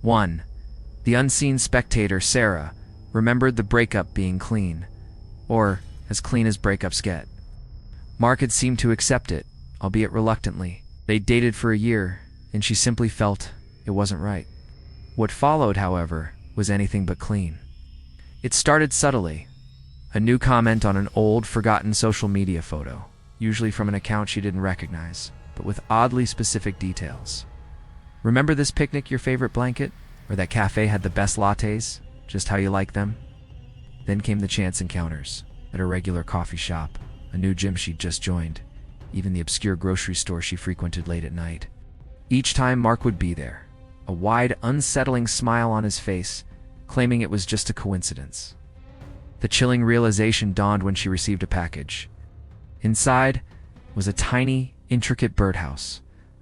1. The unseen spectator, Sarah, remembered the breakup being clean, or as clean as breakups get. Mark had seemed to accept it, albeit reluctantly. They dated for a year, and she simply felt it wasn't right. What followed, however, was anything but clean. It started subtly. A new comment on an old, forgotten social media photo, usually from an account she didn't recognize, but with oddly specific details. Remember this picnic, your favorite blanket? Or that cafe had the best lattes, just how you like them? Then came the chance encounters, at a regular coffee shop, a new gym she'd just joined, even the obscure grocery store she frequented late at night. Each time Mark would be there, a wide, unsettling smile on his face, claiming it was just a coincidence. The chilling realization dawned when she received a package. Inside was a tiny, intricate birdhouse,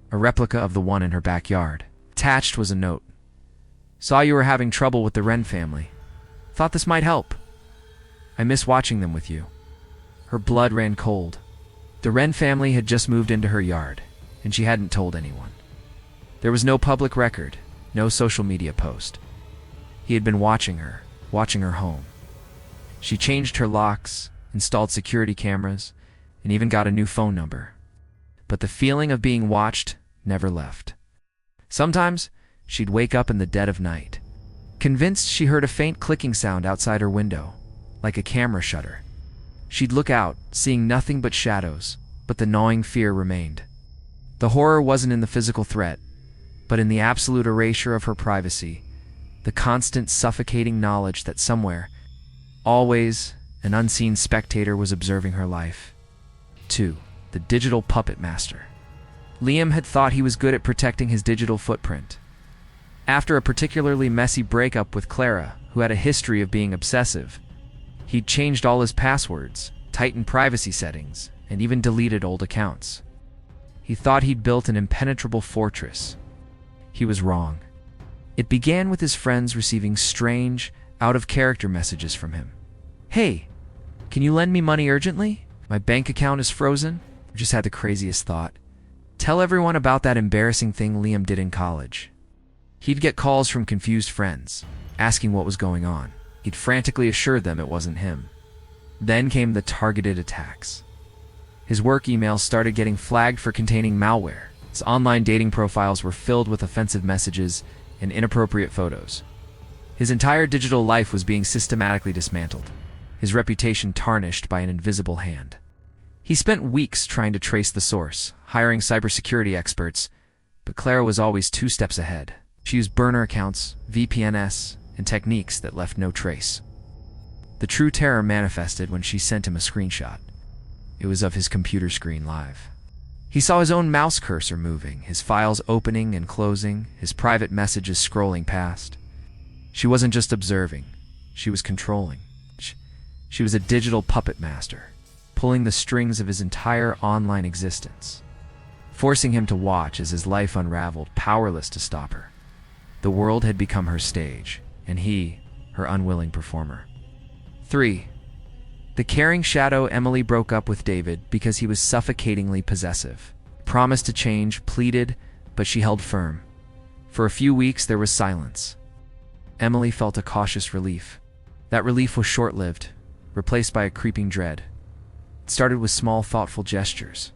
a replica of the one in her backyard. Attached was a note. Saw you were having trouble with the Wren family. Thought this might help. I miss watching them with you. Her blood ran cold. The Wren family had just moved into her yard, and she hadn't told anyone. There was no public record, no social media post. He had been watching her home. She changed her locks, installed security cameras, and even got a new phone number. But the feeling of being watched never left. Sometimes, she'd wake up in the dead of night, convinced she heard a faint clicking sound outside her window, like a camera shutter. She'd look out, seeing nothing but shadows, but the gnawing fear remained. The horror wasn't in the physical threat, but in the absolute erasure of her privacy, the constant suffocating knowledge that somewhere, always, an unseen spectator was observing her life. 2. The digital puppet master. Liam had thought he was good at protecting his digital footprint. After a particularly messy breakup with Clara, who had a history of being obsessive, he'd changed all his passwords, tightened privacy settings, and even deleted old accounts. He thought he'd built an impenetrable fortress. He was wrong. It began with his friends receiving strange, out-of-character messages from him. Hey, can you lend me money urgently? My bank account is frozen. I just had the craziest thought. Tell everyone about that embarrassing thing Liam did in college. He'd get calls from confused friends, asking what was going on. He'd frantically assure them it wasn't him. Then came the targeted attacks. His work emails started getting flagged for containing malware. His online dating profiles were filled with offensive messages and inappropriate photos. His entire digital life was being systematically dismantled, his reputation tarnished by an invisible hand. He spent weeks trying to trace the source, hiring cybersecurity experts, but Clara was always 2 steps ahead. She used burner accounts, VPNs, and techniques that left no trace. The true terror manifested when she sent him a screenshot. It was of his computer screen live. He saw his own mouse cursor moving, his files opening and closing, his private messages scrolling past. She wasn't just observing, she was controlling. She was a digital puppet master, pulling the strings of his entire online existence, forcing him to watch as his life unraveled, powerless to stop her. The world had become her stage, and he, her unwilling performer. 3. The caring shadow. Emily broke up with David because he was suffocatingly possessive. Promised to change, pleaded, but she held firm. For a few weeks there was silence. Emily felt a cautious relief. That relief was short-lived, replaced by a creeping dread. It started with small, thoughtful gestures.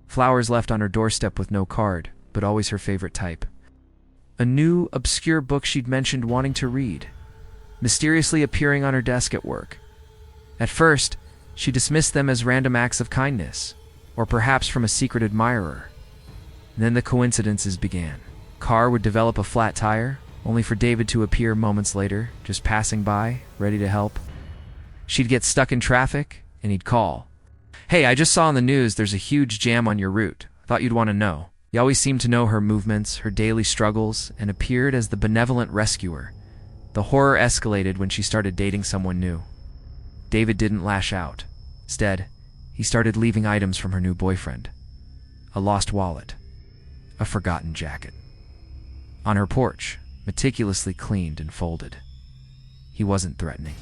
Flowers left on her doorstep with no card, but always her favorite type. A new, obscure book she'd mentioned wanting to read, mysteriously appearing on her desk at work. At first, she dismissed them as random acts of kindness, or perhaps from a secret admirer. Then the coincidences began. Car would develop a flat tire, only for David to appear moments later, just passing by, ready to help. She'd get stuck in traffic, and he'd call. Hey, I just saw on the news there's a huge jam on your route. Thought you'd want to know. He always seemed to know her movements, her daily struggles, and appeared as the benevolent rescuer. The horror escalated when she started dating someone new. David didn't lash out. Instead, he started leaving items from her new boyfriend. A lost wallet. A forgotten jacket. On her porch, meticulously cleaned and folded. He wasn't threatening.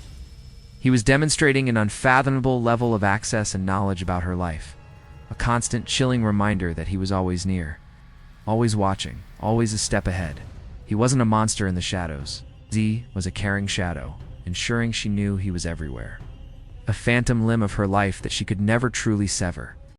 He was demonstrating an unfathomable level of access and knowledge about her life. A constant, chilling reminder that he was always near. Always watching, always a step ahead. He wasn't a monster in the shadows. Z was a caring shadow, ensuring she knew he was everywhere. A phantom limb of her life that she could never truly sever.